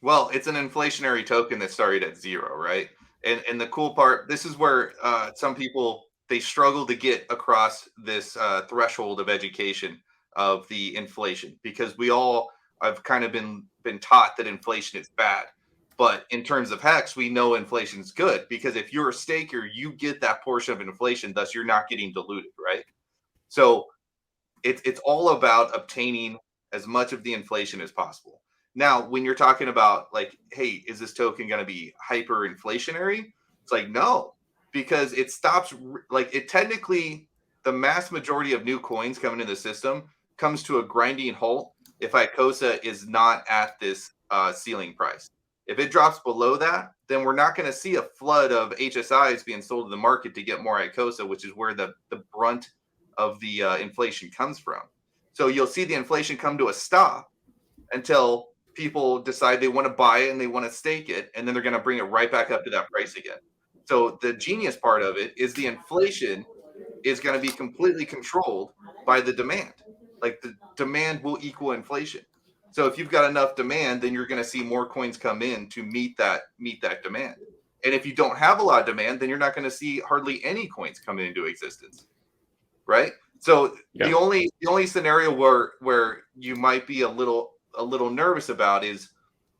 Well, it's an inflationary token that started at zero, right? And the cool part, this is where some people they struggle to get across this threshold of education of the inflation because we all have kind of been taught that inflation is bad. But in terms of hex, we know inflation is good because if you're a staker, you get that portion of inflation, thus you're not getting diluted, right? So it's all about obtaining as much of the inflation as possible. Now, when you're talking about like, hey, is this token going to be hyperinflationary? It's like no, because it stops like it technically the mass majority of new coins coming into the system comes to a grinding halt if Icosa is not at this ceiling price. If it drops below that, then we're not going to see a flood of HSIs being sold to the market to get more Icosa, which is where the brunt of the inflation comes from. So you'll see the inflation come to a stop until people decide they want to buy it and they want to stake it, and then they're going to bring it right back up to that price again. So the genius part of it is the inflation is going to be completely controlled by the demand. Like the demand will equal inflation. So if you've got enough demand, then you're going to see more coins come in to meet that demand. And if you don't have a lot of demand, then you're not going to see hardly any coins coming into existence, right? So Yeah. the only scenario where you might be a little nervous about is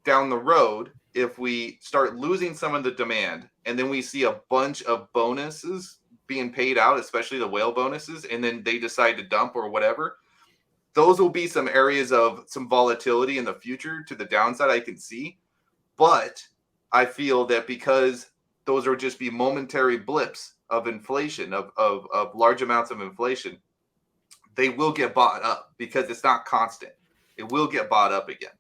down the road if we start losing some of the demand and then we see a bunch of bonuses being paid out, especially the whale bonuses, and then they decide to dump or whatever. Those will be some areas of some volatility in the future to the downside I can see. But I feel that because those are just be momentary blips of inflation, of large amounts of inflation, they will get bought up because it's not constant. It will get bought up again.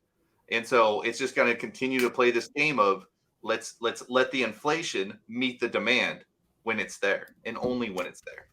And so it's just going to continue to play this game of let's let the inflation meet the demand when it's there and only when it's there.